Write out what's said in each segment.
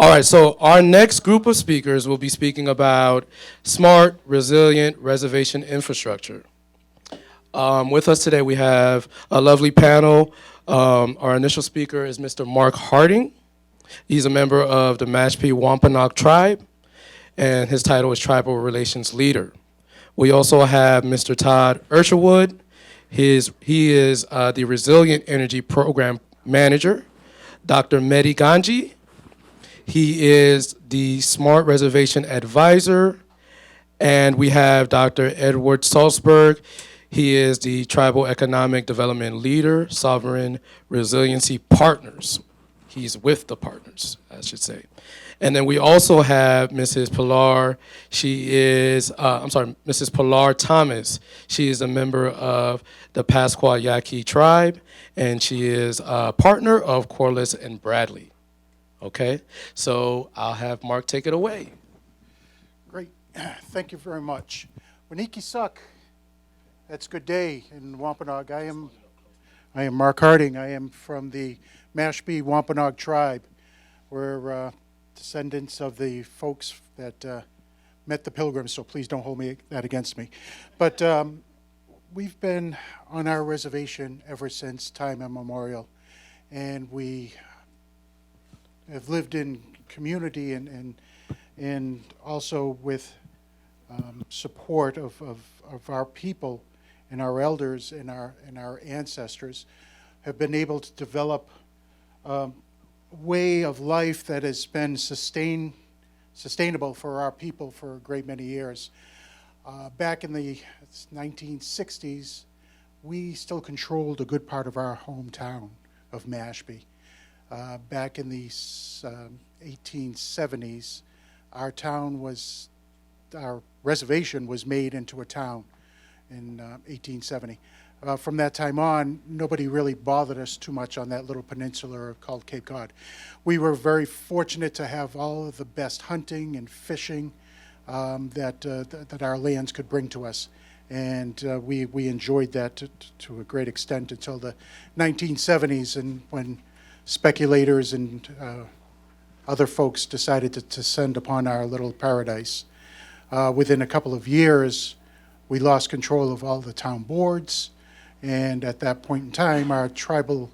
All right, so our next group of speakers will be speaking about smart, resilient reservation infrastructure. With us today, we have a lovely panel. Our initial speaker is Mr. Mark Harding. He's a member of the Mashpee Wampanoag Tribe, and his title is Tribal Relations Leader. We also have Mr. Todd Isherwood. He is the Resilient Energy Program Manager. Dr. Mehdi Ganji. He is the Smart Reservation Advisor. And we have Dr. Edward Saltzberg. He is the Tribal Economic Development Leader, Sovereign Resiliency Partners. He's with the partners, I should say. And then we also have Mrs. Pilar. She is, Mrs. Pilar Thomas. She is a member of the Pascua Yaqui tribe, and she is a partner of Quarles and Bradley. Okay, so I'll have Mark take it away. Great, thank you very much. Waniki Suck, that's good day in Wampanoag. I am Mark Harding. I am from the Mashpee Wampanoag tribe. We're descendants of the folks that met the Pilgrims, so please don't hold that against me. But we've been on our reservation ever since time immemorial, and we have lived in community and also with support of our people and our elders and our ancestors, have been able to develop way of life that has been sustainable for our people for a great many years. Back in the 1960s, we still controlled a good part of our hometown of Mashpee. Back in the 1870s, our reservation was made into a town in 1870. From that time on, nobody really bothered us too much on that little peninsula called Cape Cod. We were very fortunate to have all of the best hunting and fishing that our lands could bring to us. And we enjoyed that to a great extent until the 1970s, and when speculators and other folks decided to descend upon our little paradise. Within a couple of years, we lost control of all the town boards, and at that point in time, our tribal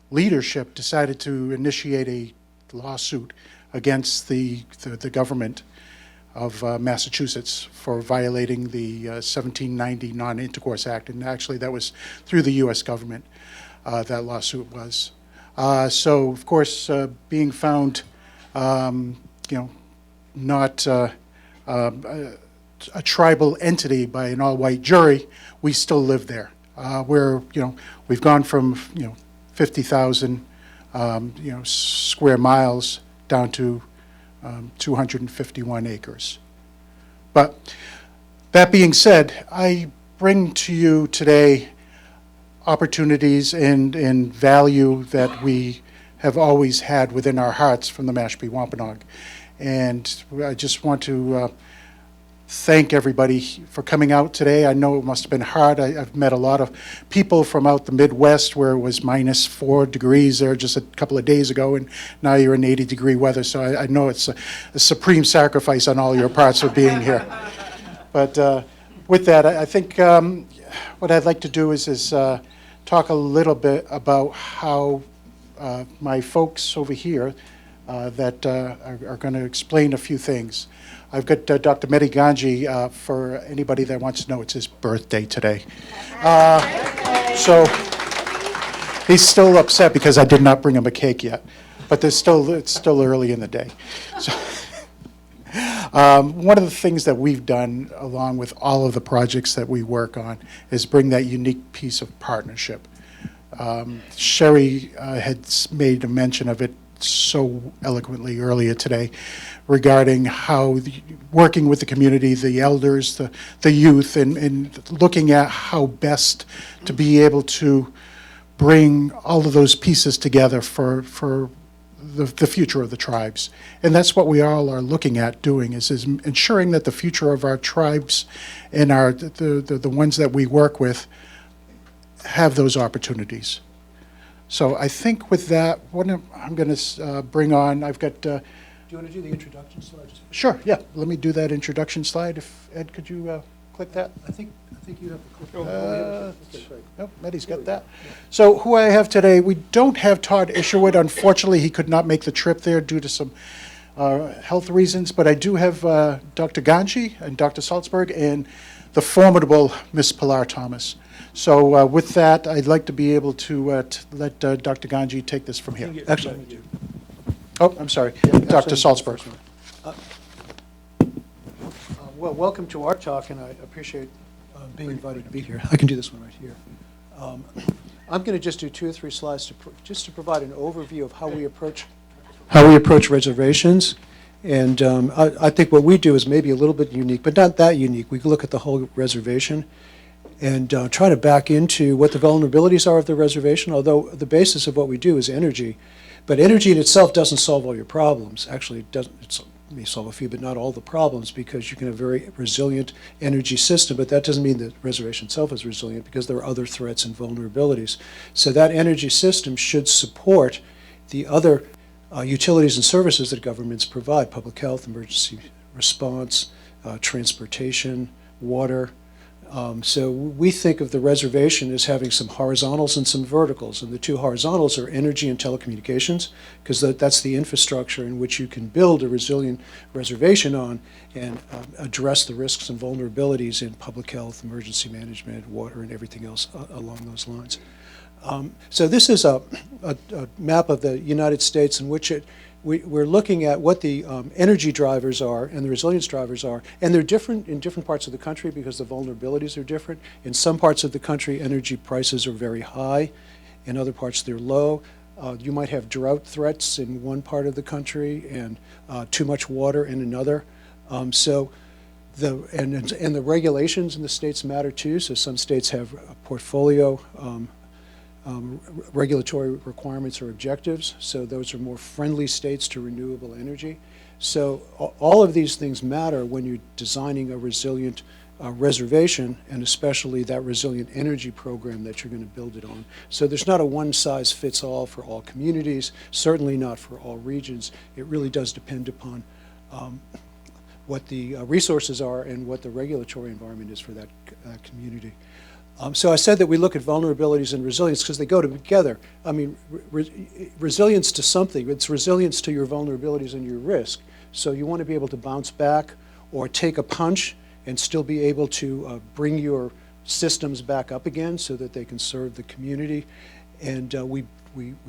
leadership decided to initiate a lawsuit against the government of Massachusetts for violating the 1790 Non-Intercourse Act, and actually that was through the U.S. government that lawsuit was. So, of course, being found, not a tribal entity by an all-white jury, we still live there. We've gone from 50,000 square miles down to 251 acres. But that being said, I bring to you today opportunities and value that we have always had within our hearts from the Mashpee Wampanoag. And I just want to thank everybody for coming out today. I know it must have been hard. I've met a lot of people from out the Midwest where it was minus 4 degrees there just a couple of days ago, and now you're in 80-degree weather. So I know it's a supreme sacrifice on all your parts for being here. But with that, I think what I'd like to do is talk a little bit about how my folks over here that are going to explain a few things. I've got Dr. Mehdi Ganji. For anybody that wants to know, it's his birthday today. So he's still upset because I did not bring him a cake yet, but it's still early in the day. So one of the things that we've done, along with all of the projects that we work on, is bring that unique piece of partnership. Sherry had made a mention of it so eloquently earlier today regarding how working with the community, the elders, the youth, and looking at how best to be able to bring all of those pieces together for the future of the tribes. And that's what we all are looking at doing, is ensuring that the future of our tribes and the ones that we work with have those opportunities. So I think with that, what I'm going to bring on, I've got you want to do the introduction slide? Sure, yeah. Let me do that introduction slide. If Ed, could you click that? I think you have to click. Okay, great. Nope, Mehdi's got that. So who I have today, we don't have Todd Isherwood. Unfortunately, he could not make the trip there due to some health reasons, but I do have Dr. Ganji and Dr. Saltzberg and the formidable Miss Pilar Thomas. So with that, I'd like to be able to let Dr. Ganji take this from here. Actually, oh, I'm sorry, Dr. Saltzberg. Well, welcome to our talk, and I appreciate being invited to be here. I can do this one right here. I'm going to just do 2 or 3 slides just to provide an overview of how we approach reservations. And I think what we do is maybe a little bit unique, but not that unique. We look at the whole reservation and try to back into what the vulnerabilities are of the reservation, although the basis of what we do is energy. But energy in itself doesn't solve all your problems. Actually, it doesn't. It may solve a few, but not all the problems, because you can have a very resilient energy system, but that doesn't mean the reservation itself is resilient, because there are other threats and vulnerabilities. So that energy system should support the other utilities and services that governments provide: public health, emergency response, transportation, water. So we think of the reservation as having some horizontals and some verticals, and the 2 horizontals are energy and telecommunications, because that's the infrastructure in which you can build a resilient reservation on and address the risks and vulnerabilities in public health, emergency management, water, and everything else along those lines. So this is a map of the United States in which we're looking at what the energy drivers are and the resilience drivers are, and they're different in different parts of the country because the vulnerabilities are different. In some parts of the country, energy prices are very high. In other parts, they're low. You might have drought threats in one part of the country and too much water in another. So the regulations in the states matter too. So some states have a portfolio regulatory requirements or objectives, so those are more friendly states to renewable energy. So all of these things matter when you're designing a resilient reservation, and especially that resilient energy program that you're going to build it on. So there's not a one-size-fits-all for all communities, certainly not for all regions. It really does depend upon what the resources are and what the regulatory environment is for that community. So I said that we look at vulnerabilities and resilience because they go together. I mean, resilience to something, it's resilience to your vulnerabilities and your risk. So you want to be able to bounce back or take a punch and still be able to bring your systems back up again so that they can serve the community. And we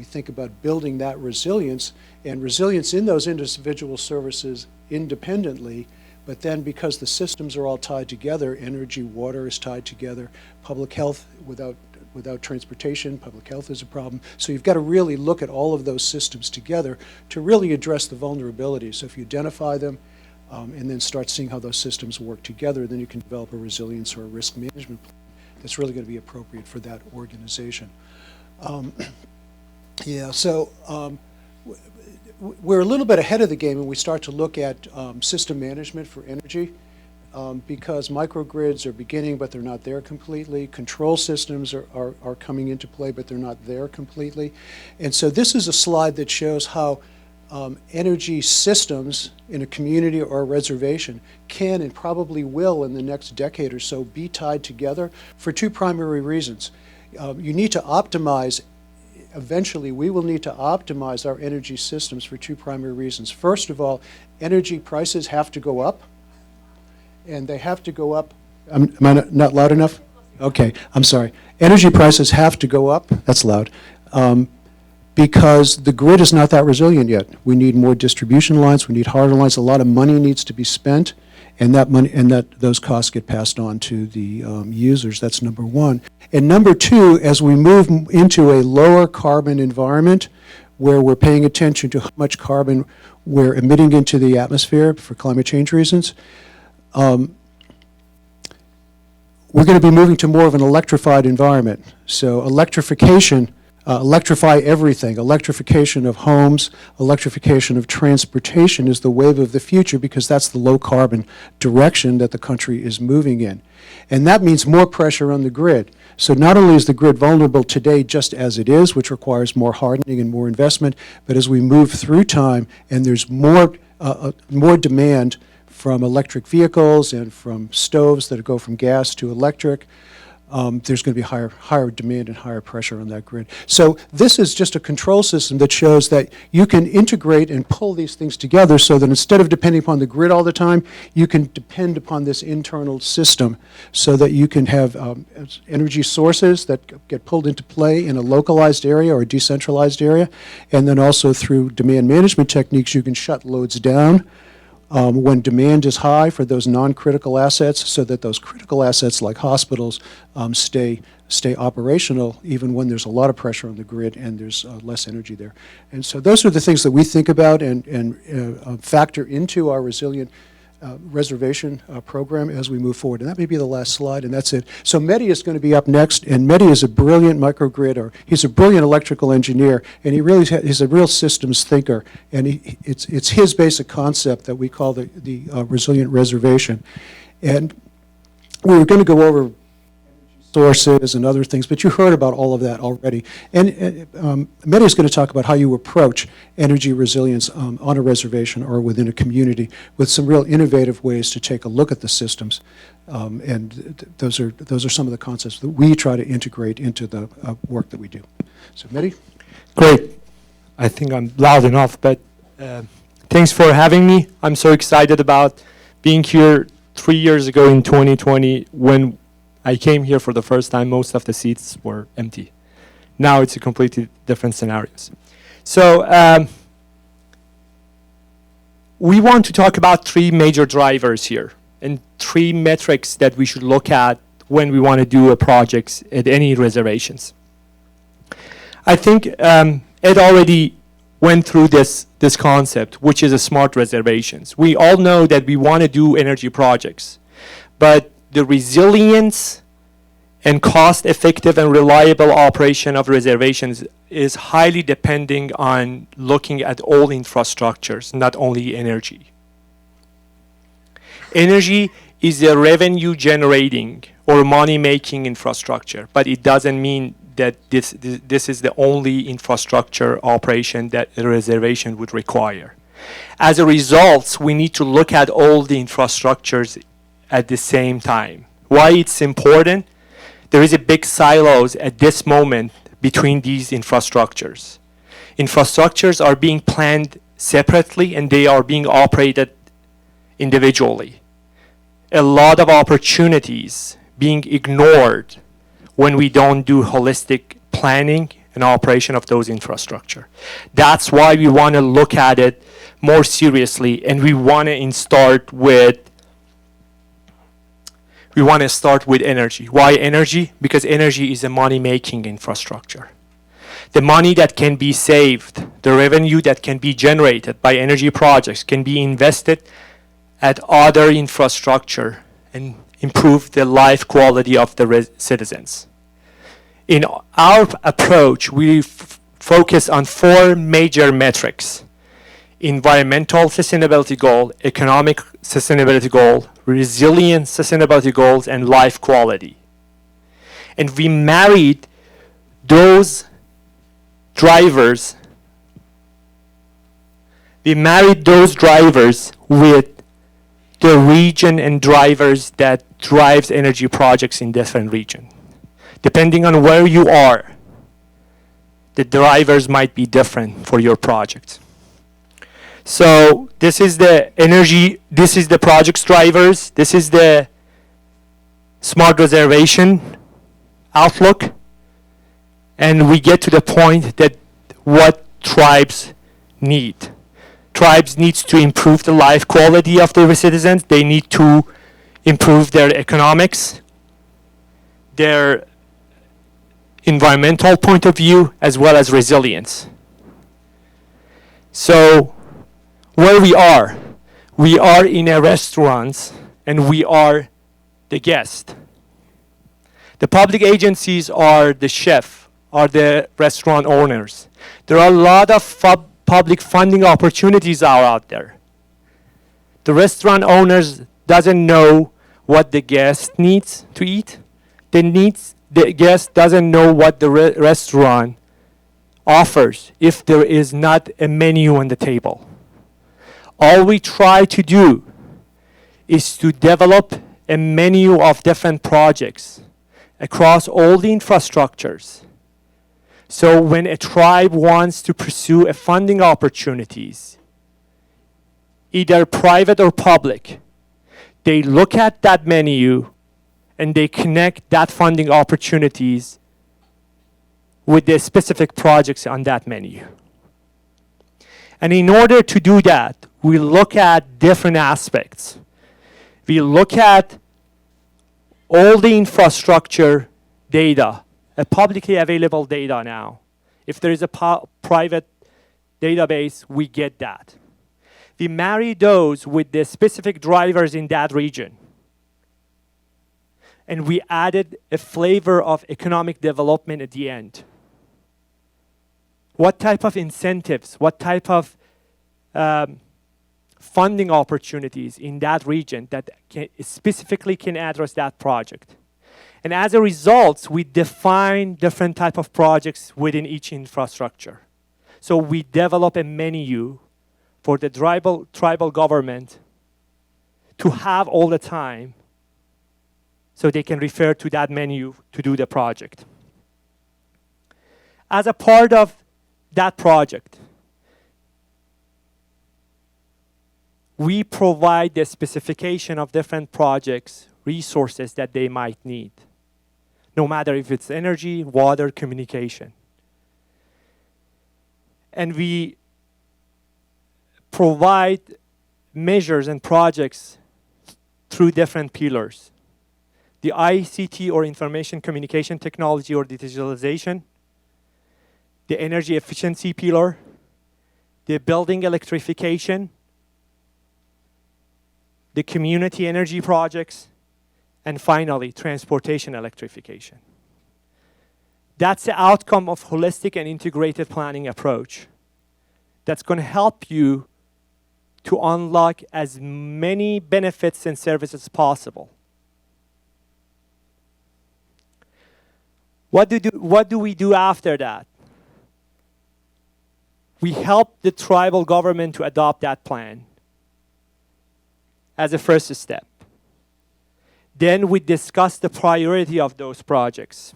think about building that resilience, and resilience in those individual services independently. But then because the systems are all tied together, energy, water is tied together, public health, without transportation, public health is a problem. So you've got to really look at all of those systems together to really address the vulnerabilities. So if you identify them and then start seeing how those systems work together, then you can develop a resilience or a risk management plan that's really going to be appropriate for that organization. We're a little bit ahead of the game when we start to look at system management for energy because microgrids are beginning, but they're not there completely. Control systems are coming into play, but they're not there completely. And so this is a slide that shows how energy systems in a community or a reservation can and probably will in the next decade or so be tied together for 2 primary reasons. You need to optimize. Eventually, we will need to optimize our energy systems for 2 primary reasons. First of all, energy prices have to go up, and they have to go up. Am I not loud enough? Okay, I'm sorry. Energy prices have to go up. That's loud. Because the grid is not that resilient yet. We need more distribution lines. We need harder lines. A lot of money needs to be spent, and those costs get passed on to the users. That's number 1. And number 2, as we move into a lower carbon environment where we're paying attention to how much carbon we're emitting into the atmosphere for climate change reasons, we're going to be moving to more of an electrified environment. So electrification, electrify everything. Electrification of homes, electrification of transportation is the wave of the future because that's the low carbon direction that the country is moving in. And that means more pressure on the grid. So not only is the grid vulnerable today just as it is, which requires more hardening and more investment, but as we move through time and there's more more demand from electric vehicles and from stoves that go from gas to electric. There's going to be higher demand and higher pressure on that grid. So this is just a control system that shows that you can integrate and pull these things together so that instead of depending upon the grid all the time, you can depend upon this internal system so that you can have energy sources that get pulled into play in a localized area or a decentralized area. And then also through demand management techniques, you can shut loads down when demand is high for those non-critical assets so that those critical assets like hospitals stay operational even when there's a lot of pressure on the grid and there's less energy there. And so those are the things that we think about and factor into our resilient reservation program as we move forward. And that may be the last slide, and that's it. So Mehdi is going to be up next, and Mehdi is a brilliant microgrid, or he's a brilliant electrical engineer, and he's a real systems thinker, and it's his basic concept that we call the resilient reservation. And we were going to go over sources and other things, but you heard about all of that already. And Mehdi is going to talk about how you approach energy resilience on a reservation or within a community with some real innovative ways to take a look at the systems. And those are some of the concepts that we try to integrate into the work that we do. So Mehdi? Great. I think I'm loud enough, but thanks for having me. I'm so excited about being here 3 years ago in 2020 when I came here for the first time. Most of the seats were empty. Now it's a completely different scenarios. So we want to talk about three major drivers here and three metrics that we should look at when we want to do a project at any reservations. I think Ed already went through this concept, which is a smart reservations. We all know that we want to do energy projects, but the resilience and cost-effective and reliable operation of reservations is highly depending on looking at all infrastructures, not only energy. Energy is a revenue-generating or money-making infrastructure, but it doesn't mean that this is the only infrastructure operation that a reservation would require. As a result, we need to look at all the infrastructures at the same time. Why it's important? There is a big silos at this moment between these infrastructures. Infrastructures are being planned separately and they are being operated individually. A lot of opportunities being ignored when we don't do holistic planning and operation of those infrastructure. That's why we want to look at it more seriously, and we want to start with energy. Why energy? Because energy is a money-making infrastructure. The money that can be saved, the revenue that can be generated by energy projects can be invested at other infrastructure and improve the life quality of the citizens. In our approach, we focus on four major metrics: environmental sustainability goal, economic sustainability goal, resilient sustainability goals, and life quality. And we married those drivers with the region and drivers that drives energy projects in different regions. Depending on where you are, the drivers might be different for your project. So this is the energy, this is the project's drivers, this is the smart reservation outlook, and we get to the point that what tribes need. Tribes needs to improve the life quality of their citizens. They need to improve their economics, their environmental point of view, as well as resilience. So where we are in a restaurant and we are the guest. The public agencies are the chef, are the restaurant owners. There are a lot of public funding opportunities out there. The restaurant owners doesn't know what the guest needs to eat. The guest doesn't know what the restaurant offers if there is not a menu on the table. All we try to do is to develop a menu of different projects across all the infrastructures. So when a tribe wants to pursue a funding opportunities, either private or public, they look at that menu and they connect that funding opportunities with the specific projects on that menu. And in order to do that, we look at different aspects. We look at all the infrastructure data, a publicly available data now. If there is a private database, we get that. We marry those with the specific drivers in that region. And we added a flavor of economic development at the end. What type of incentives, what type of funding opportunities in that region that specifically can address that project. And as a result, we define different type of projects within each infrastructure. So we develop a menu for the tribal government to have all the time so they can refer to that menu to do the project. As a part of that project, we provide the specification of different projects, resources that they might need, no matter if it's energy, water, communication. And we provide measures and projects through different pillars. The ICT or information communication technology or digitalization, the energy efficiency pillar, the building electrification, the community energy projects, and finally, transportation electrification. That's the outcome of holistic and integrated planning approach that's going to help you to unlock as many benefits and services as possible. What do we do after that? We help the tribal government to adopt that plan as a first step. Then we discuss the priority of those projects.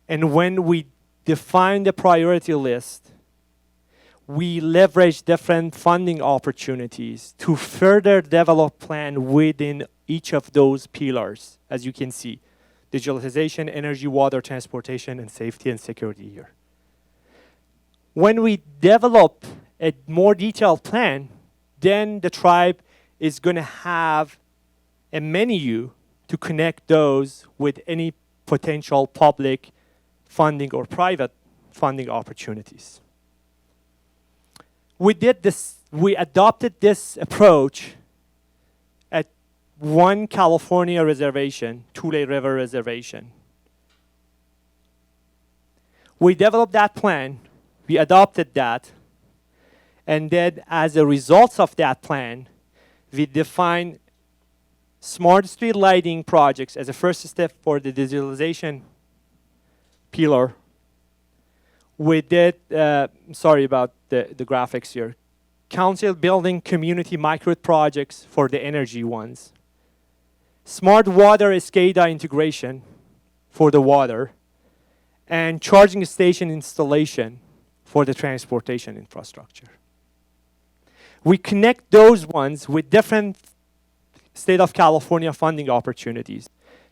And when we define the priority list, we leverage different funding opportunities to further develop plan within each of those pillars, as you can see. Digitalization, energy, water, transportation, and safety and security here. When we develop a more detailed plan, then the tribe is going to have a menu to connect those with any potential public funding or private funding opportunities. We adopted this approach at one California reservation, Tule River Reservation. We developed that plan, we adopted that, and then as a result of that plan, we defined smart street lighting projects as a first step for the digitalization pillar. We did, sorry about the graphics here, council building community microgrid projects for the energy ones. Smart water SCADA integration for the water, and charging station installation for the transportation infrastructure. We connect those ones with different state of California funding opportunities.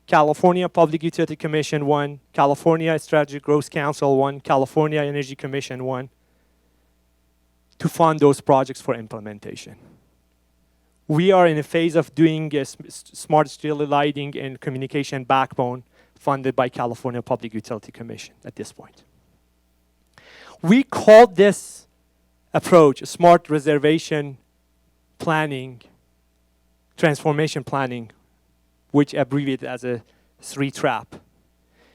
California Public Utility Commission 1, California Strategic Growth Council 1, California Energy Commission 1, to fund those projects for implementation. We are in a phase of doing a smart street lighting and communication backbone funded by California Public Utility Commission at this point. We call this approach smart reservation planning, transformation planning, which abbreviated as a 3-TRAP.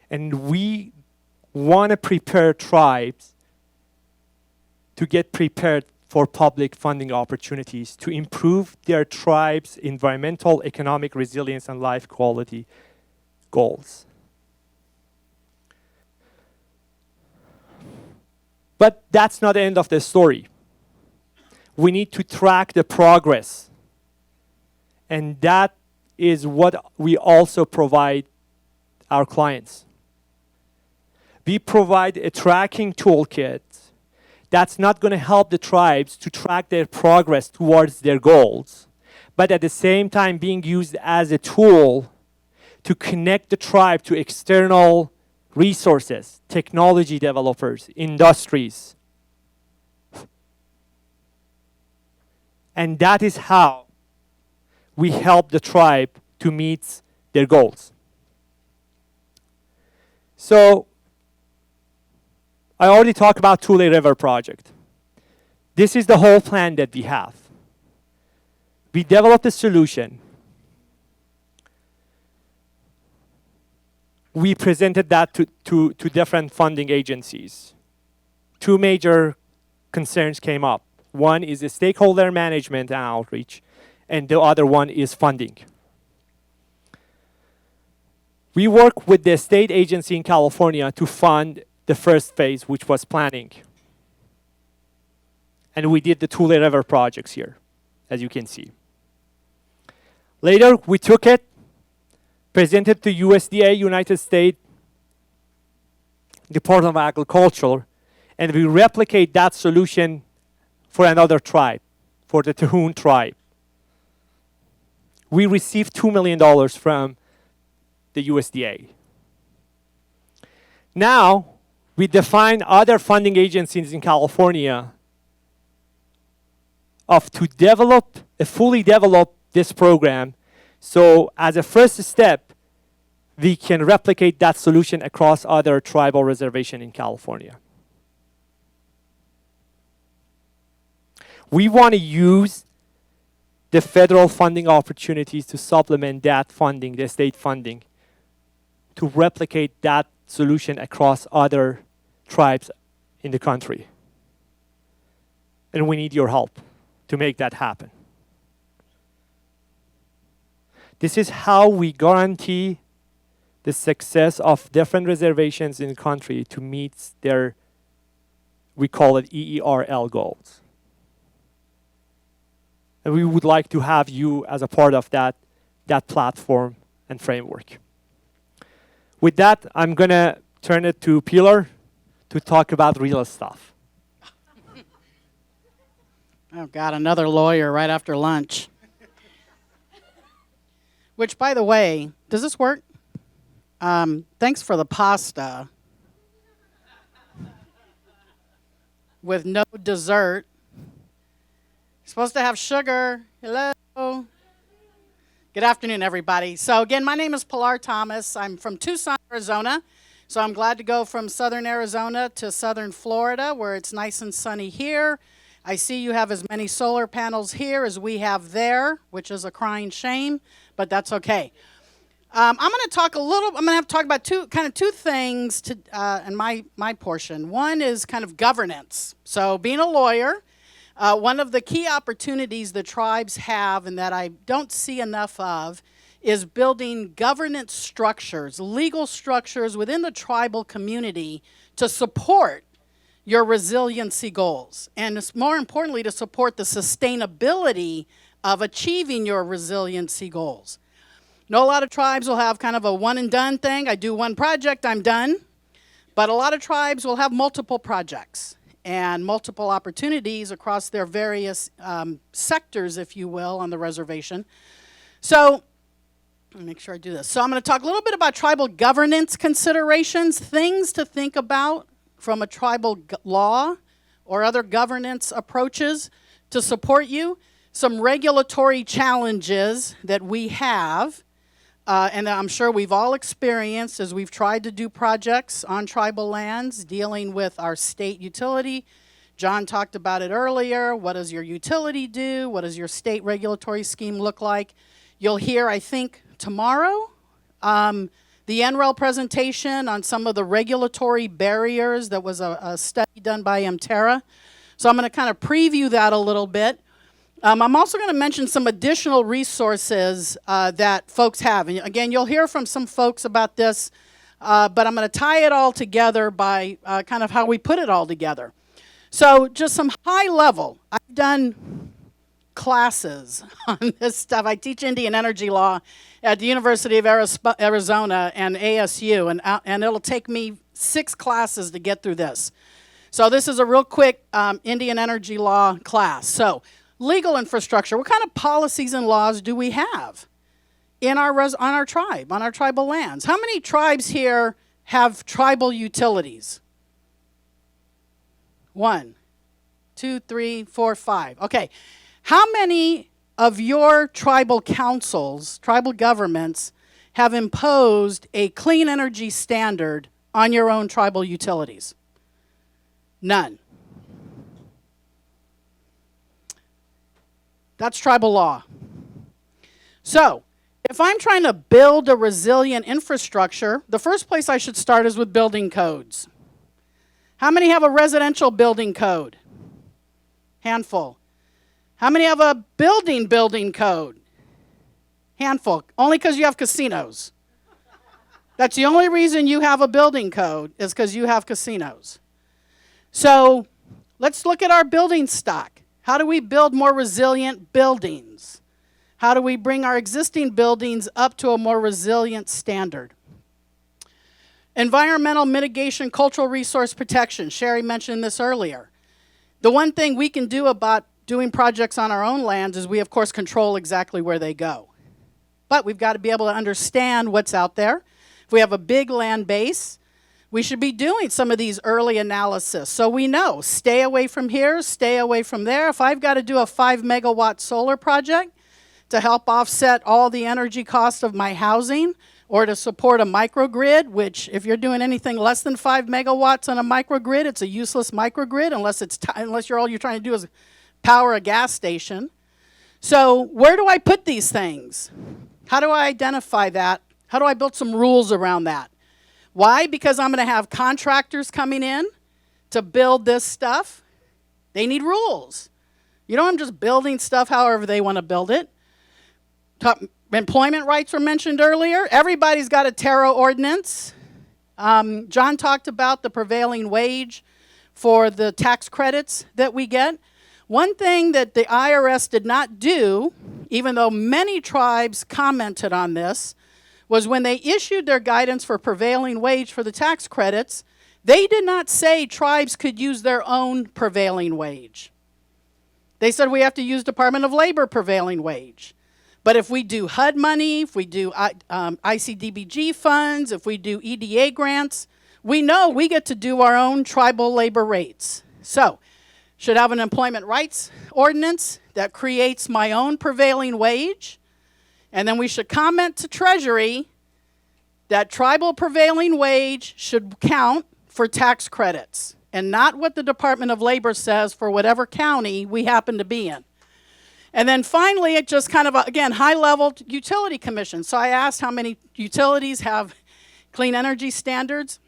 And we want to prepare tribes to get prepared for public funding opportunities to improve their tribes' environmental, economic resilience, and life quality goals. But that's not the end of the story. we need to track the progress. And that is what we also provide our clients. We provide a tracking toolkit that's not going to help the tribes to track their progress towards their goals, but at the same time being used as a tool to connect the tribe to external resources, technology developers, industries. And that is how we help the tribe to meet their goals. So, I already talked about Tule River project. This is the whole plan that we have. We developed a solution. We presented that to different funding agencies. Two major concerns came up. One is the stakeholder management and outreach, and the other one is funding. We work with the state agency in California to fund the first phase, which was planning. And we did the Tule River projects here, as you can see. Later, we took it, presented to USDA, United States Department of Agriculture, and we replicate that solution for another tribe, for the Tohoon tribe. We received $2 million from the USDA. Now, we define other funding agencies in California to develop, fully develop this program. So as a first step, we can replicate that solution across other tribal reservations in California. We want to use the federal funding opportunities to supplement that funding, the state funding, to replicate that solution across other tribes in the country. And we need your help to make that happen. This is how we guarantee the success of different reservations in the country to meet their, we call it EERL goals. And we would like to have you as a part of that platform and framework. With that, I'm going to turn it to Pilar to talk about real stuff. Oh, God, another lawyer right after lunch. Which, by the way, does this work? Thanks for the pasta. With no dessert. Supposed to have sugar. Hello. Good afternoon, everybody. So again, my name is Pilar Thomas. I'm from Tucson, Arizona. So I'm glad to go from southern Arizona to southern Florida, where it's nice and sunny here. I see you have as many solar panels here as we have there, which is a crying shame, but that's okay. I'm going to talk about two things in my portion. One is kind of governance. So being a lawyer, one of the key opportunities the tribes have and that I don't see enough of is building governance structures, legal structures within the tribal community to support your resiliency goals, and more importantly, to support the sustainability of achieving your resiliency goals. I know a lot of tribes will have kind of a one and done thing. I do one project, I'm done. But a lot of tribes will have multiple projects and multiple opportunities across their various sectors, if you will, on the reservation. So, let me make sure I do this. So I'm going to talk a little bit about tribal governance considerations, things to think about from a tribal law or other governance approaches to support you, some regulatory challenges that we have, and that I'm sure we've all experienced as we've tried to do projects on tribal lands dealing with our state utility. John talked about it earlier. What does your utility do? What does your state regulatory scheme look like? You'll hear, I think, tomorrow, the NREL presentation on some of the regulatory barriers. That was a study done by MTerra. So I'm going to kind of preview that a little bit. I'm also going to mention some additional resources that folks have. And again, you'll hear from some folks about this, but I'm going to tie it all together by kind of how we put it all together. So just some high level. I've done classes on this stuff. I teach Indian energy law at the University of Arizona and ASU, and it'll take me 6 classes to get through this. So this is a real quick Indian energy law class. So legal infrastructure, what kind of policies and laws do we have in on our tribe, on our tribal lands? How many tribes here have tribal utilities? 1, 2, 3, 4, 5. Okay. How many of your tribal councils, tribal governments, have imposed a clean energy standard on your own tribal utilities? None. That's tribal law. So, if I'm trying to build a resilient infrastructure, the first place I should start is with building codes. How many have a residential building code? Handful. How many have a building code? Handful. Only because you have casinos. That's the only reason you have a building code is because you have casinos. So let's look at our building stock. How do we build more resilient buildings? How do we bring our existing buildings up to a more resilient standard? Environmental mitigation, cultural resource protection. Sherry mentioned this earlier. The one thing we can do about doing projects on our own lands is we, of course, control exactly where they go. But we've got to be able to understand what's out there. If we have a big land base, we should be doing some of these early analysis. So we know, stay away from here, stay away from there. If I've got to do a 5 megawatt solar project to help offset all the energy costs of my housing, or to support a microgrid, which if you're doing anything less than 5 megawatts on a microgrid, it's a useless microgrid unless all you're trying to do is power a gas station. So where do I put these things? How do I identify that? How do I build some rules around that? Why? Because I'm going to have contractors coming in to build this stuff. They need rules. You know, I'm just building stuff however they want to build it. Employment rights were mentioned earlier. Everybody's got a TARO ordinance. John talked about the prevailing wage for the tax credits that we get. One thing that the IRS did not do, even though many tribes commented on this, was when they issued their guidance for prevailing wage for the tax credits, they did not say tribes could use their own prevailing wage. They said we have to use Department of Labor prevailing wage. But if we do HUD money, if we do ICDBG funds, if we do EDA grants, we know we get to do our own tribal labor rates. So, should have an employment rights ordinance that creates my own prevailing wage. And then we should comment to Treasury that tribal prevailing wage should count for tax credits and not what the Department of Labor says for whatever county we happen to be in. And then finally, it just kind of, again, high-level utility commission. So I asked how many utilities have clean energy standards.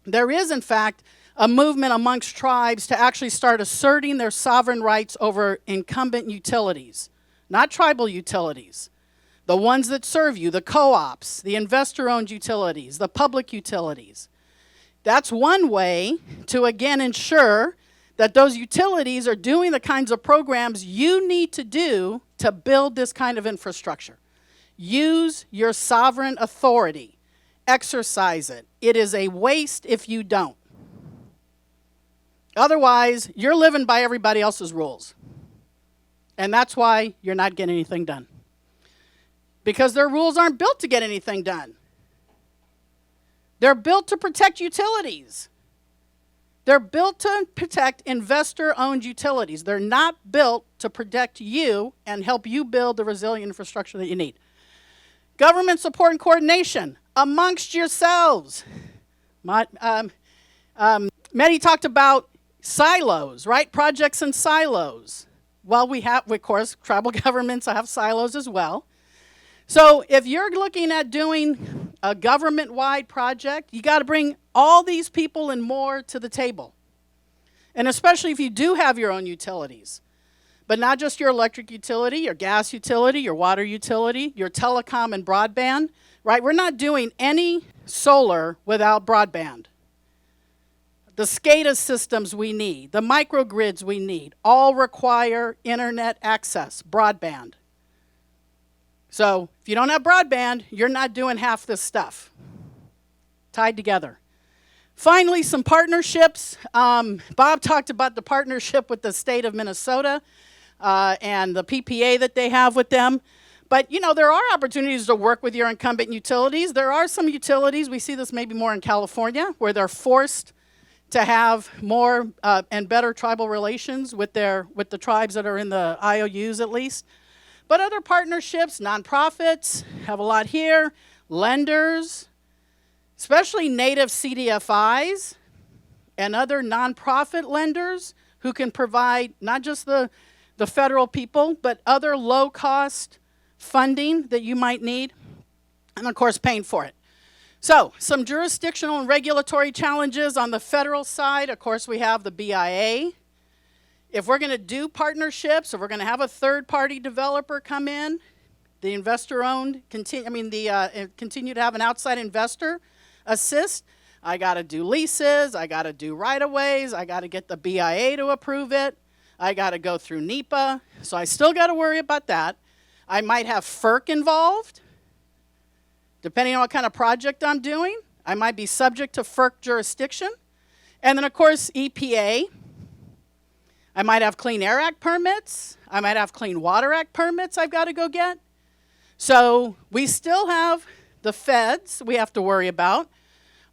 There is, in fact, a movement amongst tribes to actually start asserting their sovereign rights over incumbent utilities, not tribal utilities. The ones that serve you, the co-ops, the investor-owned utilities, the public utilities. That's one way to, again, ensure that those utilities are doing the kinds of programs you need to do to build this kind of infrastructure. Use your sovereign authority. Exercise it. It is a waste if you don't. Otherwise, you're living by everybody else's rules. And that's why you're not getting anything done. Because their rules aren't built to get anything done. They're built to protect utilities. They're built to protect investor-owned utilities. They're not built to protect you and help you build the resilient infrastructure that you need. Government support and coordination amongst yourselves. Mehdi talked about silos, right? Projects in silos. Well, we have, of course, tribal governments have silos as well. So if you're looking at doing a government-wide project, you got to bring all these people and more to the table. And especially if you do have your own utilities. But not just your electric utility, your gas utility, your water utility, your telecom and broadband, right? We're not doing any solar without broadband. the SCADA systems we need, the microgrids we need, all require internet access, broadband. So if you don't have broadband, you're not doing half this stuff. Tied together. Finally, some partnerships. Bob talked about the partnership with the state of Minnesota and the PPA that they have with them. But, you know, there are opportunities to work with your incumbent utilities. There are some utilities, we see this maybe more in California, where they're forced to have more and better tribal relations with the tribes that are in the IOUs at least. But other partnerships, nonprofits, have a lot here, lenders, especially native CDFIs and other nonprofit lenders who can provide not just the federal people, but other low-cost funding that you might need, and of course paying for it. So, some jurisdictional and regulatory challenges on the federal side. Of course, we have the BIA. If we're going to do partnerships, if we're going to have a third-party developer come in, the investor-owned, continue to have an outside investor assist, I got to do leases, I got to do right-of-ways, I got to get the BIA to approve it, I got to go through NEPA, so I still got to worry about that. I might have FERC involved. Depending on what kind of project I'm doing, I might be subject to FERC jurisdiction. And then, of course, EPA. I might have Clean Air Act permits. I might have Clean Water Act permits I've got to go get. So we still have the feds we have to worry about.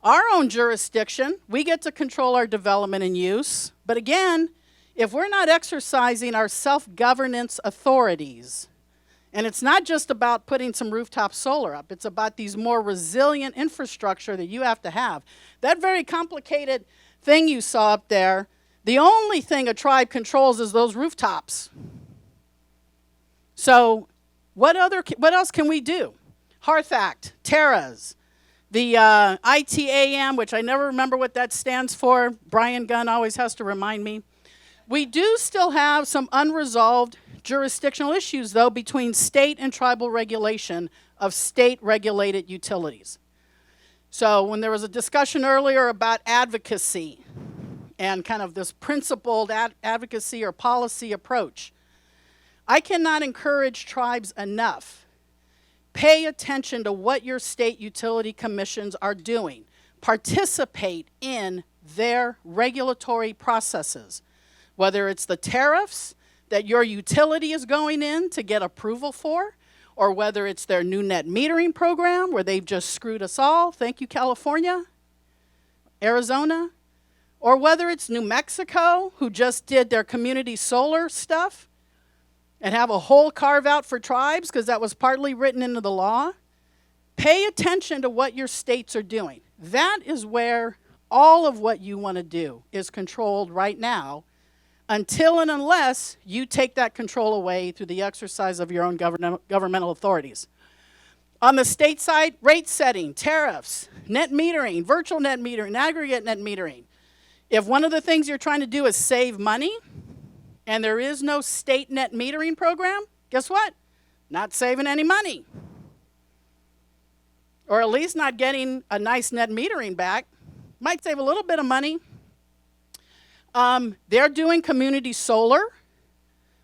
Our own jurisdiction, we get to control our development and use. But again, if we're not exercising our self-governance authorities, and it's not just about putting some rooftop solar up. It's about these more resilient infrastructure that you have to have. That very complicated thing you saw up there, the only thing a tribe controls is those rooftops. So what else can we do? Hearth Act, TERRAs, the ITAM, which I never remember what that stands for. Brian Gunn always has to remind me. We do still have some unresolved jurisdictional issues, though, between state and tribal regulation of state-regulated utilities. So when there was a discussion earlier about advocacy and kind of this principled advocacy or policy approach, I cannot encourage tribes enough. Pay attention to what your state utility commissions are doing. Participate in their regulatory processes, whether it's the tariffs that your utility is going in to get approval for, or whether it's their new net metering program where they've just screwed us all, thank you California, Arizona, or whether it's New Mexico who just did their community solar stuff and have a whole carve out for tribes because that was partly written into the law. Pay attention to what your states are doing. That is where all of what you want to do is controlled right now, until and unless you take that control away through the exercise of your own governmental authorities. On the state side, rate setting, tariffs, net metering, virtual net metering, aggregate net metering. If one of the things you're trying to do is save money, and there is no state net metering program, guess what? Not saving any money. Or at least not getting a nice net metering back. Might save a little bit of money. They're doing community solar,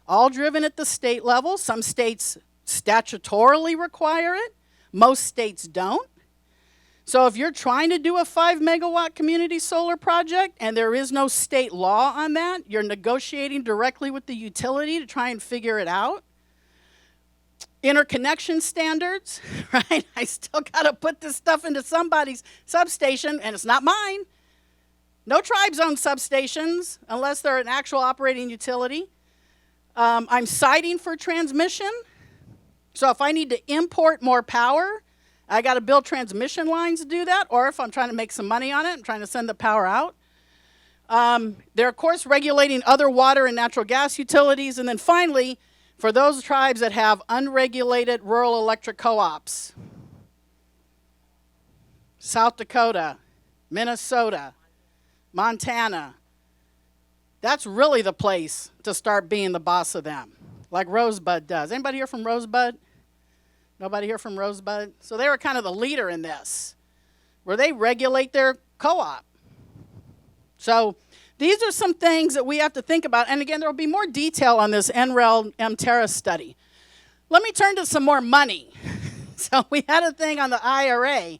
all driven at the state level. Some states statutorily require it. Most states don't. So if you're trying to do a 5 megawatt community solar project and there is no state law on that, you're negotiating directly with the utility to try and figure it out. Interconnection standards, right? I still got to put this stuff into somebody's substation, and it's not mine. No tribes own substations unless they're an actual operating utility. I'm siting for transmission. So if I need to import more power, I got to build transmission lines to do that. Or if I'm trying to make some money on it, I'm trying to send the power out. They're, of course, regulating other water and natural gas utilities. And then finally, for those tribes that have unregulated rural electric co-ops, South Dakota, Minnesota, Montana, that's really the place to start being the boss of them, like Rosebud does. Anybody here from Rosebud? Nobody here from Rosebud? So they were kind of the leader in this, where they regulate their co-op. So these are some things that we have to think about. And again, there will be more detail on this NREL MTerra study. Let me turn to some more money. So we had a thing on the IRA.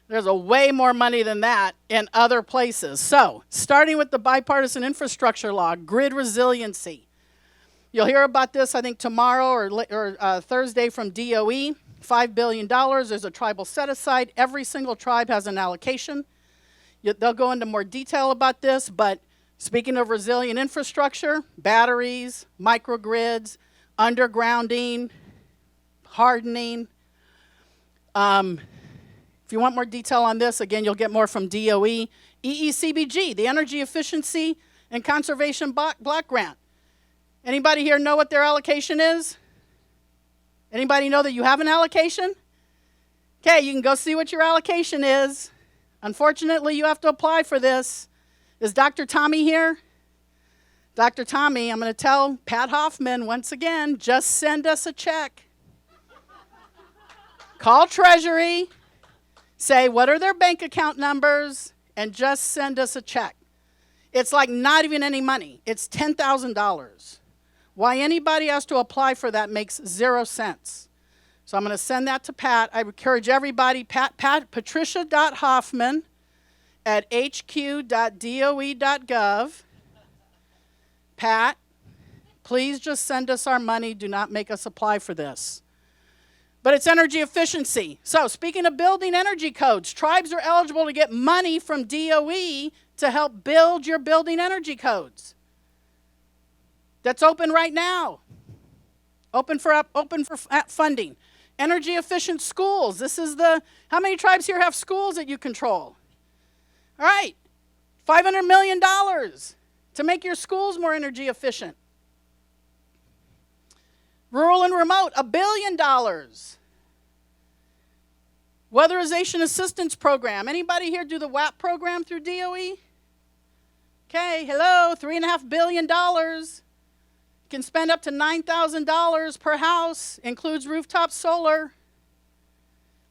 There's a way more money than that in other places. So starting with the bipartisan infrastructure law, grid resiliency. You'll hear about this, I think, tomorrow or Thursday from DOE. $5 billion. There's a tribal set-aside. Every single tribe has an allocation. They'll go into more detail about this, but speaking of resilient infrastructure, batteries, microgrids, undergrounding, hardening. If you want more detail on this, again, you'll get more from DOE. EECBG, the Energy Efficiency and Conservation Block Grant. Anybody here know what their allocation is? Anybody know that you have an allocation? Okay, you can go see what your allocation is. Unfortunately, you have to apply for this. Is Dr. Tommy here? Dr. Tommy, I'm going to tell Pat Hoffman once again, just send us a check. Call Treasury, say what are their bank account numbers, and just send us a check. It's like not even any money. It's $10,000. Why anybody has to apply for that makes 0 sense. So I'm going to send that to Pat. I encourage everybody, patricia.hoffman@hq.doe.gov. Pat, please just send us our money. Do not make us apply for this. But it's energy efficiency. So speaking of building energy codes, tribes are eligible to get money from DOE to help build your building energy codes. That's open right now. Open for funding. Energy efficient schools. This is how many tribes here have schools that you control? All right, $500 million to make your schools more energy efficient. Rural and remote, $1 billion. Weatherization assistance program. Anybody here do the WAP program through DOE? Okay, hello, $3.5 billion. Can spend up to $9,000 per house, includes rooftop solar.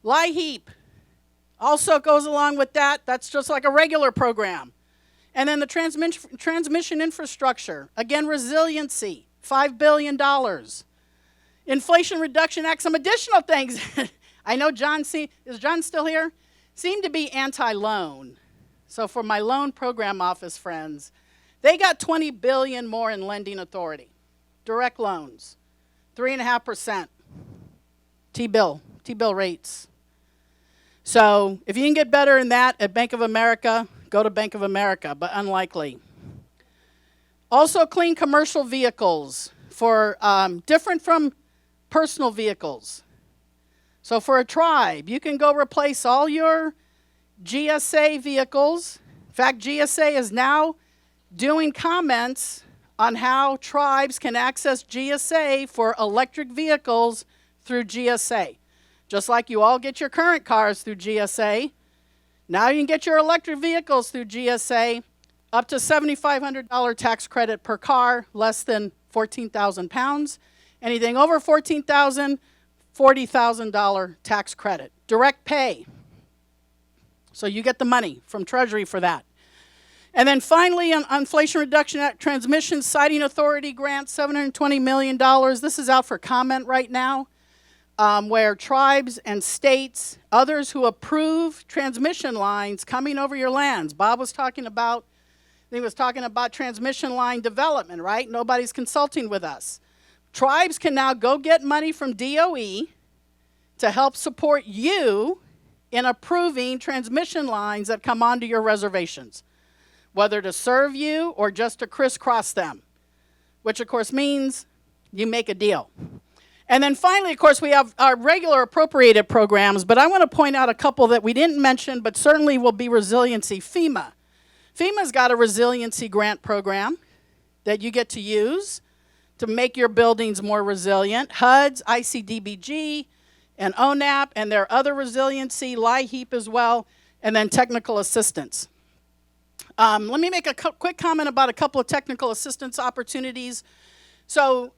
LIHEAP also goes along with that. That's just like a regular program. And then the transmission infrastructure, again, resiliency, $5 billion. Inflation Reduction Act, some additional things. I know is John still here? Seem to be anti-loan. So for my loan program office friends, they got $20 billion more in lending authority. Direct loans, 3.5%. T-bill rates. So if you can get better in that at Bank of America, go to Bank of America, but unlikely. Also clean commercial vehicles for different from personal vehicles. So for a tribe, you can go replace all your GSA vehicles. In fact, GSA is now doing comments on how tribes can access GSA for electric vehicles through GSA. Just like you all get your current cars through GSA, now you can get your electric vehicles through GSA, up to $7,500 tax credit per car, less than 14,000 pounds. Anything over 14,000, $40,000 tax credit. Direct pay. So you get the money from Treasury for that. And then finally, on Inflation Reduction Act, Transmission Siting Authority grant, $720 million. This is out for comment right now, where tribes and states, others who approve transmission lines coming over your lands. Bob was talking about, transmission line development, right? Nobody's consulting with us. Tribes can now go get money from DOE to help support you in approving transmission lines that come onto your reservations, whether to serve you or just to crisscross them, which of course means you make a deal. And then finally, of course, we have our regular appropriated programs, but I want to point out a couple that we didn't mention, but certainly will be resiliency. FEMA. FEMA's got a resiliency grant program that you get to use to make your buildings more resilient. HUDs, ICDBG, and EWONAP, and their other resiliency, LIHEAP as well, and then technical assistance. Let me make a quick comment about a couple of technical assistance opportunities. So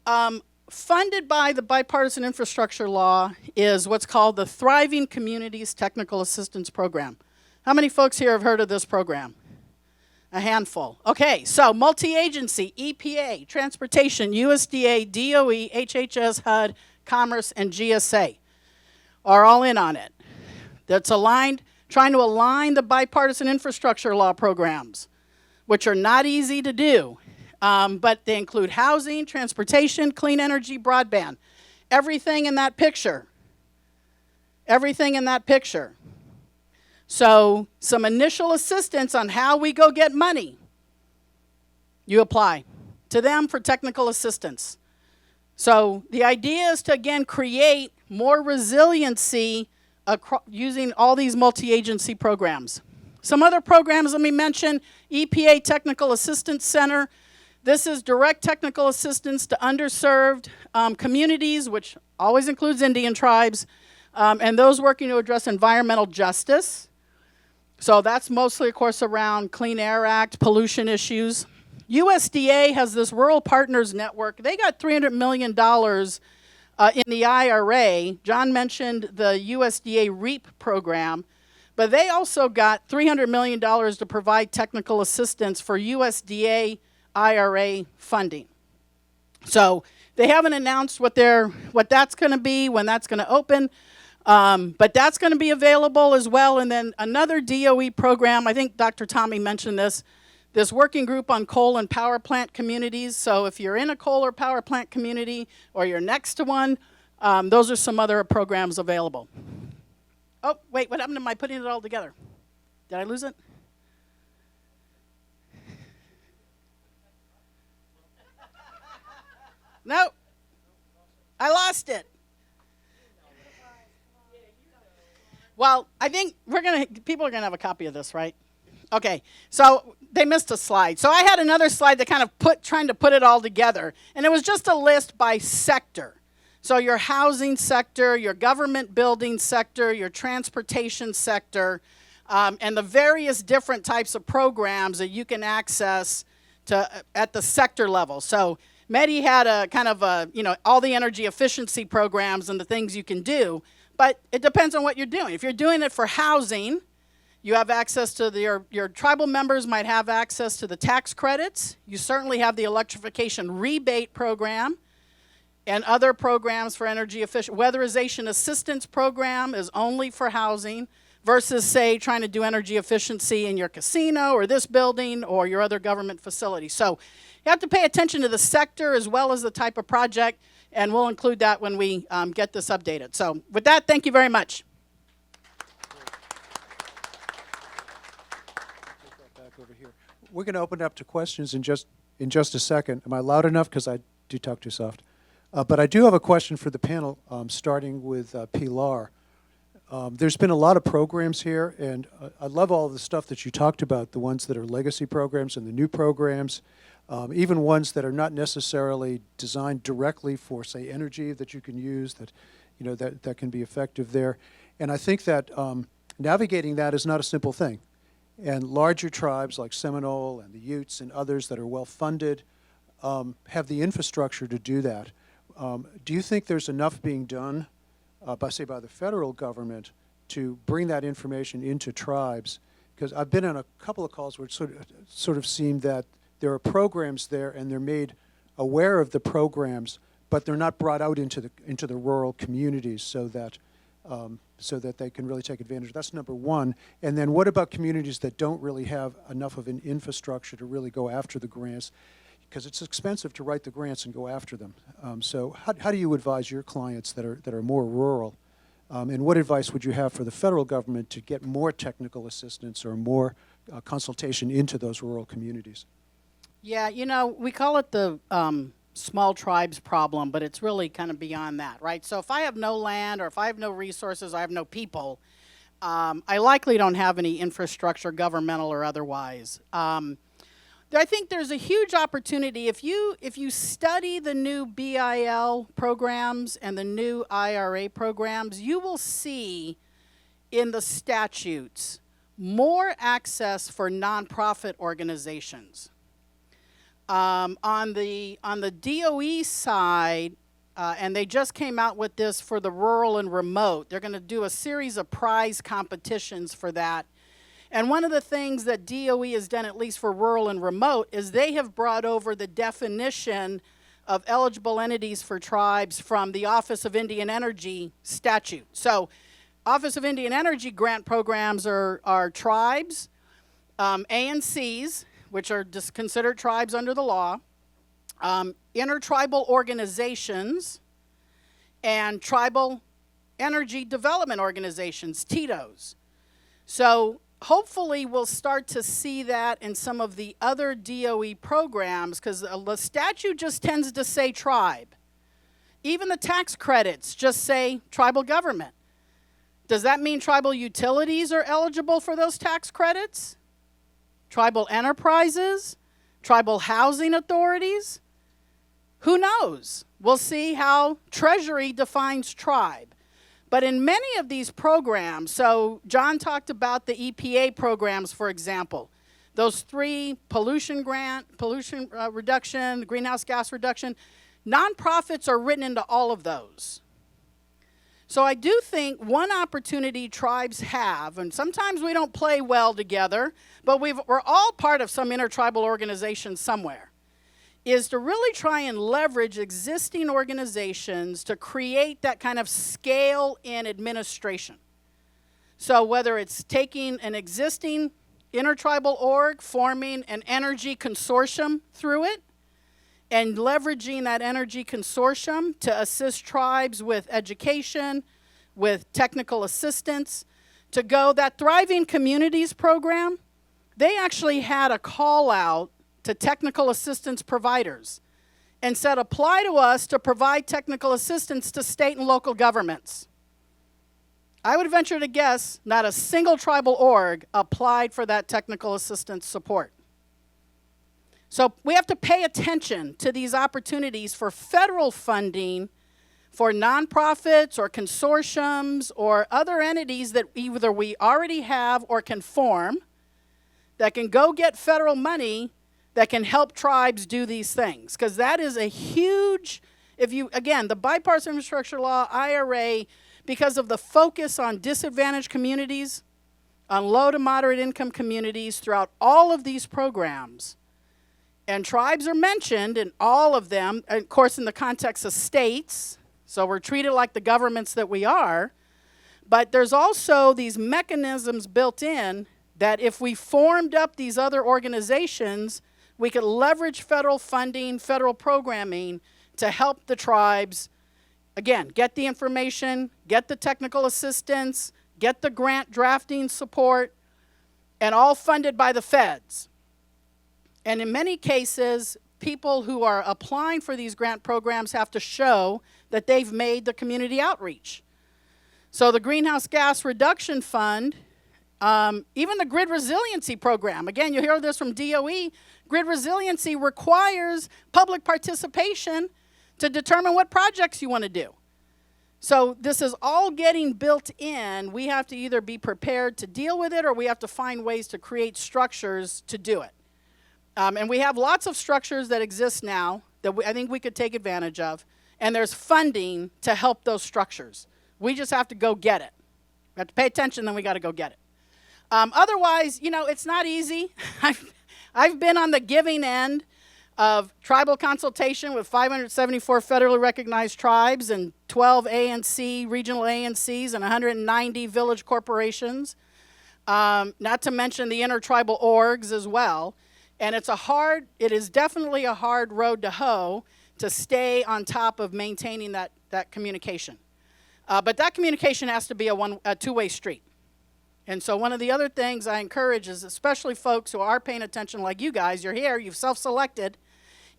funded by the bipartisan infrastructure law is what's called the Thriving Communities Technical Assistance Program. How many folks here have heard of this program? A handful. Okay, so multi-agency, EPA, Transportation, USDA, DOE, HHS, HUD, Commerce, and GSA are all in on it. That's aligned, trying to align the bipartisan infrastructure law programs, which are not easy to do, but they include housing, transportation, clean energy, broadband. Everything in that picture. Everything in that picture. So some initial assistance on how we go get money. You apply to them for technical assistance. So the idea is to, again, create more resiliency using all these multi-agency programs. Some other programs, let me mention, EPA Technical Assistance Center. This is direct technical assistance to underserved communities, which always includes Indian tribes, and those working to address environmental justice. So that's mostly, of course, around Clean Air Act, pollution issues. USDA has this Rural Partners Network. They got $300 million in the IRA. John mentioned the USDA REAP program, but they also got $300 million to provide technical assistance for USDA IRA funding. So they haven't announced what that's going to be, when that's going to open. But that's going to be available as well. And then another DOE program, I think Dr. Tommy mentioned this working group on coal and power plant communities. So if you're in a coal or power plant community or you're next to one, those are some other programs available. Oh, wait, what happened to my putting it all together? Did I lose it? No, I lost it. Well, I think people are gonna have a copy of this, right? Okay, so they missed a slide. So I had another slide that kind of trying to put it all together. And it was just a list by sector. So your housing sector, your government building sector, your transportation sector, and the various different types of programs that you can access at the sector level. So Mehdi had a kind of all the energy efficiency programs and the things you can do. But it depends on what you're doing. If you're doing it for housing, you have access to your tribal members might have access to the tax credits. You certainly have the electrification rebate program and other programs for energy efficient. Weatherization assistance program is only for housing versus, say, trying to do energy efficiency in your casino or this building or your other government facility. So you have to pay attention to the sector as well as the type of project. And we'll include that when we get this updated. So with that, thank you very much. Back over here. We're going to open up to questions in just a second. Am I loud enough? Because I do talk too soft. But I do have a question for the panel, starting with Pilar. There's been a lot of programs here, and I love all of the stuff that you talked about, the ones that are legacy programs and the new programs. Even ones that are not necessarily designed directly for, say, energy that you can use, that can be effective there. And I think that navigating that is not a simple thing. And larger tribes like Seminole and the Utes and others that are well-funded have the infrastructure to do that. Do you think there's enough being done by the federal government to bring that information into tribes? Because I've been on a couple of calls where it sort of seemed that there are programs there, and they're made aware of the programs, but they're not brought out into the rural communities so that they can really take advantage. That's number one. And then what about communities that don't really have enough of an infrastructure to really go after the grants? Because it's expensive to write the grants and go after them. So how do you advise your clients that are more rural? And what advice would you have for the federal government to get more technical assistance or more consultation into those rural communities? Yeah, we call it the small tribes problem, but it's really kind of beyond that, right? So if I have no land or if I have no resources, I have no people, I likely don't have any infrastructure, governmental or otherwise. I think there's a huge opportunity. If you study the new BIL programs and the new IRA programs, you will see in the statutes more access for nonprofit organizations. On the DOE side, and they just came out with this for the rural and remote, they're going to do a series of prize competitions for that. And one of the things that DOE has done, at least for rural and remote, is they have brought over the definition of eligible entities for tribes from the Office of Indian Energy statute. So Office of Indian Energy grant programs are tribes, ANCs, which are just considered tribes under the law, intertribal organizations, and tribal energy development organizations, TITOs. So hopefully we'll start to see that in some of the other DOE programs, because the statute just tends to say tribe. Even the tax credits just say tribal government. Does that mean tribal utilities are eligible for those tax credits? Tribal enterprises? Tribal housing authorities? Who knows? We'll see how Treasury defines tribe. But in many of these programs, so John talked about the EPA programs, for example. Those 3, pollution reduction, greenhouse gas reduction, nonprofits are written into all of those. So I do think one opportunity tribes have, and sometimes we don't play well together, but we're all part of some intertribal organization somewhere, is to really try and leverage existing organizations to create that kind of scale in administration. So whether it's taking an existing intertribal org, forming an energy consortium through it, and leveraging that energy consortium to assist tribes with education, with technical assistance, to go, that Thriving Communities program, they actually had a call out to technical assistance providers and said, apply to us to provide technical assistance to state and local governments. I would venture to guess not a single tribal org applied for that technical assistance support. So we have to pay attention to these opportunities for federal funding for nonprofits or consortiums or other entities that either we already have or can form that can go get federal money that can help tribes do these things. Because that is a huge, again, the bipartisan infrastructure law, IRA, because of the focus on disadvantaged communities, on low to moderate income communities throughout all of these programs. And tribes are mentioned in all of them, of course, in the context of states. So we're treated like the governments that we are. But there's also these mechanisms built in that if we formed up these other organizations, we could leverage federal funding, federal programming to help the tribes, again, get the information, get the technical assistance, get the grant drafting support, and all funded by the feds. And in many cases, people who are applying for these grant programs have to show that they've made the community outreach. So the Greenhouse Gas Reduction Fund, even the Grid Resiliency Program, again, you hear this from DOE, Grid Resiliency requires public participation to determine what projects you want to do. So this is all getting built in. We have to either be prepared to deal with it or we have to find ways to create structures to do it. And we have lots of structures that exist now that I think we could take advantage of. And there's funding to help those structures. We just have to go get it. We have to pay attention, then we got to go get it. Otherwise, it's not easy. I've been on the giving end of tribal consultation with 574 federally recognized tribes and 12 ANC, regional ANCs, and 190 village corporations, not to mention the intertribal orgs as well. And it is definitely a hard road to hoe to stay on top of maintaining that communication. But that communication has to be a two-way street. And so one of the other things I encourage is, especially folks who are paying attention like you guys, you're here, you've self-selected,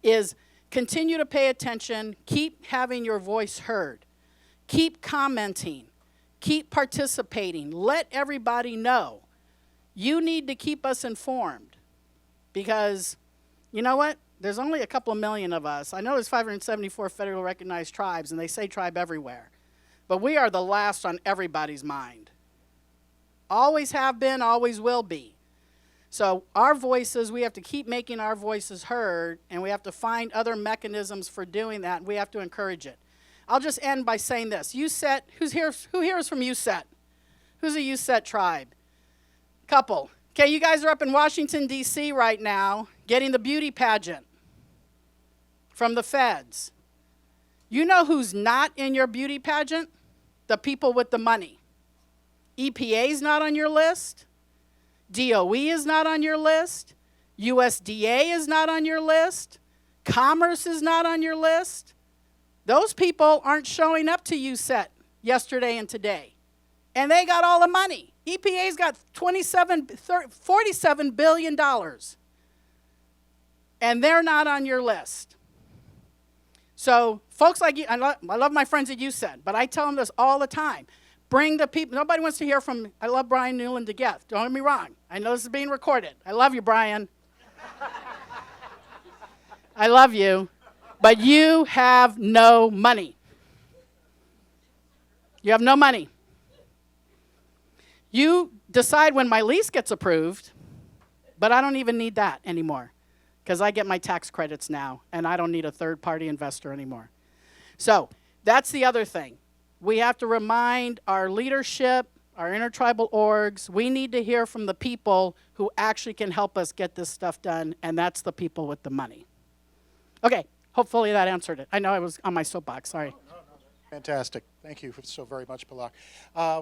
is continue to pay attention, keep having your voice heard, keep commenting, keep participating, let everybody know. You need to keep us informed because, you know what? There's only a couple of million of us. I know there's 574 federally recognized tribes, and they say tribe everywhere. But we are the last on everybody's mind. Always have been, always will be. So our voices, we have to keep making our voices heard, and we have to find other mechanisms for doing that, and we have to encourage it. I'll just end by saying this. USET, who here is from USET? Who's a USET tribe? Couple. Okay, you guys are up in Washington, D.C. right now getting the beauty pageant from the feds. You know who's not in your beauty pageant? The people with the money. EPA is not on your list. DOE is not on your list. USDA is not on your list. Commerce is not on your list. Those people aren't showing up to USET yesterday and today. And they got all the money. EPA's got $47 billion. And they're not on your list. So folks like you, I love my friends at USET, but I tell them this all the time. Bring the people. Nobody wants to hear from, I love Brian Newland to death. Don't get me wrong. I know this is being recorded. I love you, Brian. I love you. But you have no money. You have no money. You decide when my lease gets approved, but I don't even need that anymore because I get my tax credits now, and I don't need a third-party investor anymore. So that's the other thing. We have to remind our leadership, our intertribal orgs, we need to hear from the people who actually can help us get this stuff done, and that's the people with the money. Okay, hopefully that answered it. I know I was on my soapbox, sorry. Fantastic. Thank you so very much, Pilar.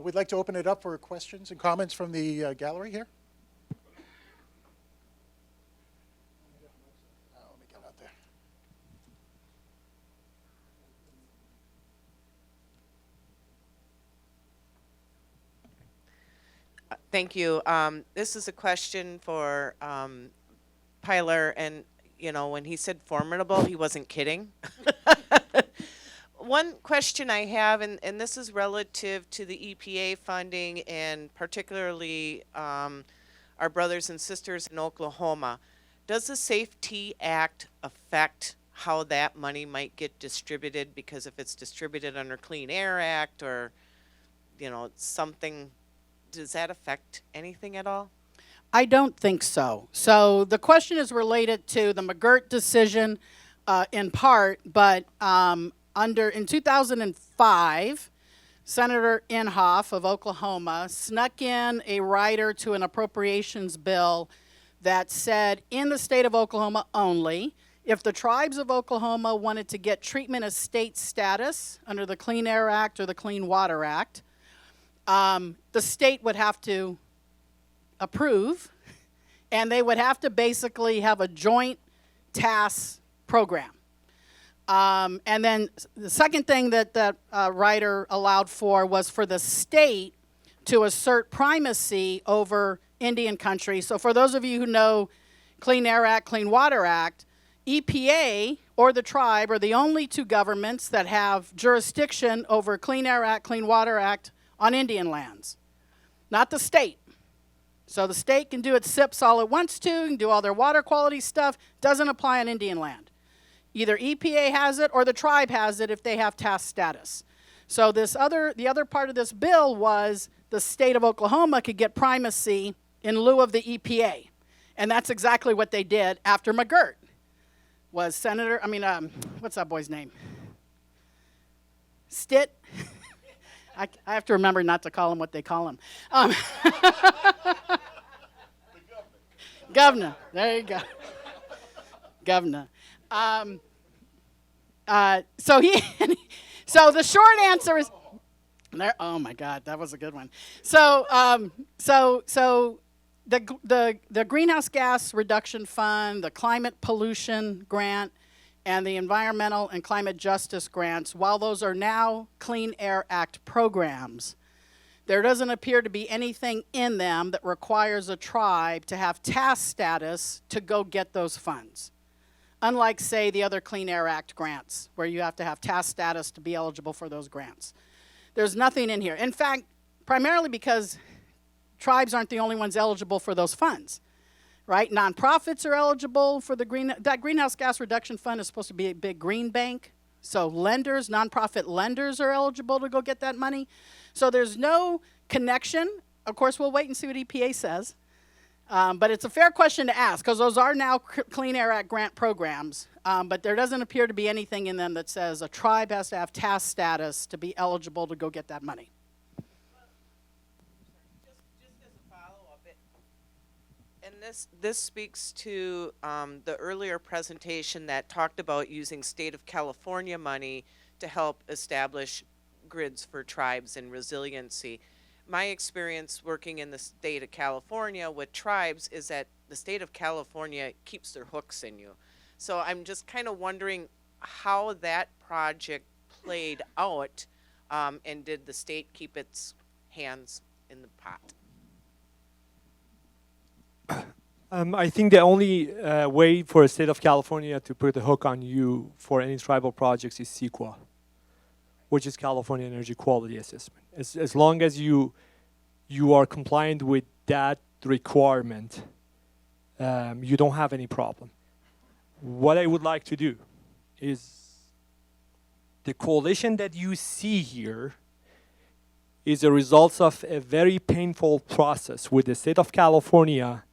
We'd like to open it up for questions and comments from the gallery here. Let me get out there. Thank you. This is a question for Pilar, and you know, when he said formidable, he wasn't kidding. One question I have, and this is relative to the EPA funding and particularly our brothers and sisters in Oklahoma. Does the Safety Act affect how that money might get distributed? Because if it's distributed under Clean Air Act or, you know, something, does that affect anything at all? I don't think so. So the question is related to the McGirt decision in part, but in 2005, Senator Inhofe of Oklahoma snuck in a rider to an appropriations bill that said in the state of Oklahoma only, if the tribes of Oklahoma wanted to get treatment as state status under the Clean Air Act or the Clean Water Act, the state would have to approve, and they would have to basically have a joint task program. And then the second thing that that rider allowed for was for the state to assert primacy over Indian country. So for those of you who know Clean Air Act, Clean Water Act, EPA or the tribe are the only two governments that have jurisdiction over Clean Air Act, Clean Water Act on Indian lands, not the state. So the state can do its SIPs all it wants to, can do all their water quality stuff, doesn't apply on Indian land. Either EPA has it or the tribe has it if they have task status. So the other part of this bill was the state of Oklahoma could get primacy in lieu of the EPA. And that's exactly what they did after McGirt. Was what's that boy's name? Stitt? I have to remember not to call him what they call him. Governor. There you go. Governor. So the short answer is, oh my God, that was a good one. So the Greenhouse Gas Reduction Fund, the Climate Pollution Grant, and the Environmental and Climate Justice Grants, while those are now Clean Air Act programs, there doesn't appear to be anything in them that requires a tribe to have task status to go get those funds. Unlike, say, the other Clean Air Act grants, where you have to have task status to be eligible for those grants. There's nothing in here. In fact, primarily because tribes aren't the only ones eligible for those funds, right? Nonprofits are eligible for that Greenhouse Gas Reduction Fund is supposed to be a big green bank. So lenders, nonprofit lenders are eligible to go get that money. So there's no connection. Of course, we'll wait and see what EPA says. But it's a fair question to ask because those are now Clean Air Act grant programs. But there doesn't appear to be anything in them that says a tribe has to have task status to be eligible to go get that money. Just as a follow-up, This speaks to the earlier presentation that talked about using state of California money to help establish grids for tribes and resiliency. My experience working in the state of California with tribes is that the state of California keeps their hooks in you. So I'm just kind of wondering how that project played out, and did the state keep its hands in the pot? I think the only way for the state of California to put a hook on you for any tribal projects is CEQA, which is California Energy Quality Assessment. As long as you are compliant with that requirement, you don't have any problem. What I would like to do is the coalition that you see here is a result of a very painful process with the state of California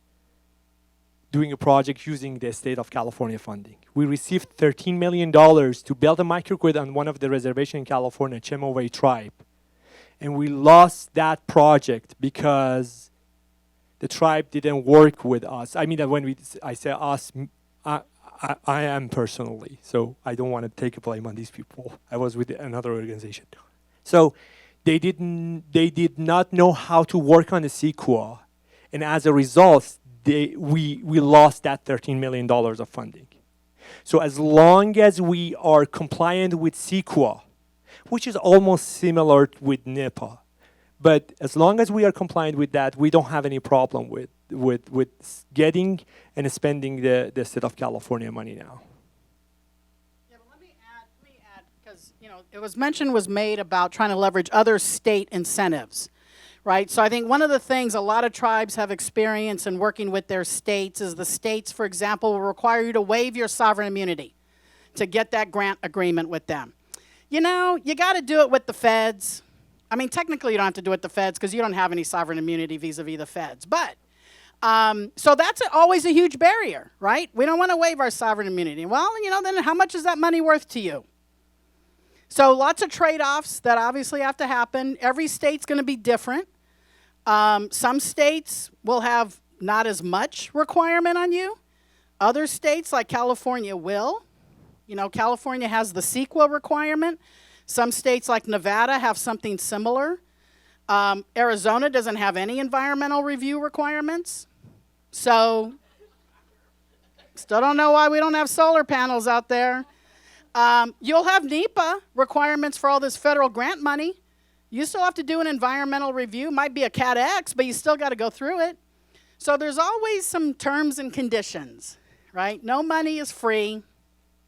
doing a project using the state of California funding. We received $13 million to build a microgrid on one of the reservation in California, Seminole Tribe. And we lost that project because the tribe didn't work with us. I mean, when I say us, I am personally, so I don't want to take a blame on these people. I was with another organization. So they did not know how to work on the CEQA, and as a result, we lost that $13 million of funding. So as long as we are compliant with CEQA, which is almost similar with NEPA, but as long as we are compliant with that, we don't have any problem with getting and spending the state of California money now. Yeah, but let me add, because it was made about trying to leverage other state incentives, right? So I think one of the things a lot of tribes have experienced in working with their states is the states, for example, will require you to waive your sovereign immunity to get that grant agreement with them. You got to do it with the feds. I mean, technically you don't have to do it with the feds because you don't have any sovereign immunity vis-a-vis the feds, but so that's always a huge barrier, right? We don't want to waive our sovereign immunity. Well, then how much is that money worth to you? So lots of trade-offs that obviously have to happen. Every state's going to be different. Some states will have not as much requirement on you. Other states, like California, will. California has the CEQA requirement. Some states, like Nevada, have something similar. Arizona doesn't have any environmental review requirements. So, still don't know why we don't have solar panels out there. You'll have NEPA requirements for all this federal grant money. You still have to do an environmental review. Might be a Cat X, but you still got to go through it. So there's always some terms and conditions, right? No money is free,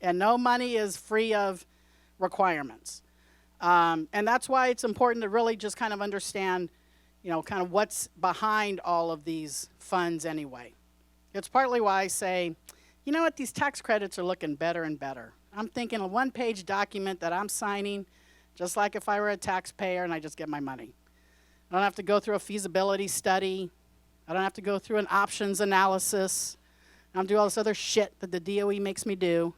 and no money is free of requirements. And that's why it's important to really just kind of understand, kind of what's behind all of these funds anyway. It's partly why I say, you know what, these tax credits are looking better and better. I'm thinking a one-page document that I'm signing, just like if I were a taxpayer and I just get my money. I don't have to go through a feasibility study. I don't have to go through an options analysis. I don't do all this other shit that the DOE makes me do.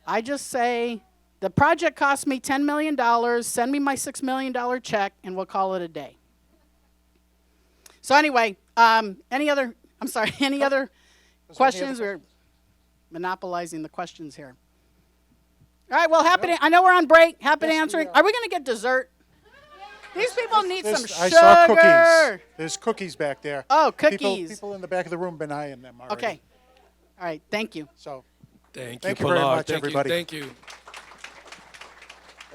I just say, the project cost me $10 million, send me my $6 million check, and we'll call it a day. So anyway, any other questions? We're monopolizing the questions here. All right, well, I know we're on break. Happy to answer. Are we going to get dessert? These people need some sugar. I saw cookies. There's cookies back there. Oh, cookies. People in the back of the room been eyeing them already. Okay. All right, thank you. So, Thank Thank you, you very Pilar. much, Thank everybody. you. Thank you.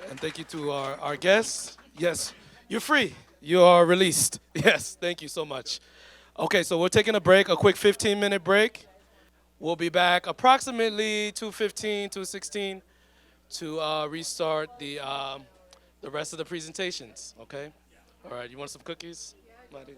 And thank you to our guests. Yes, you're free. You are released. Yes, thank you so much. Okay, so we're taking a break, a quick 15-minute break. We'll be back approximately 2:15, 2:16 to restart the rest of the presentations, okay? All right, you want some cookies? Mehdi?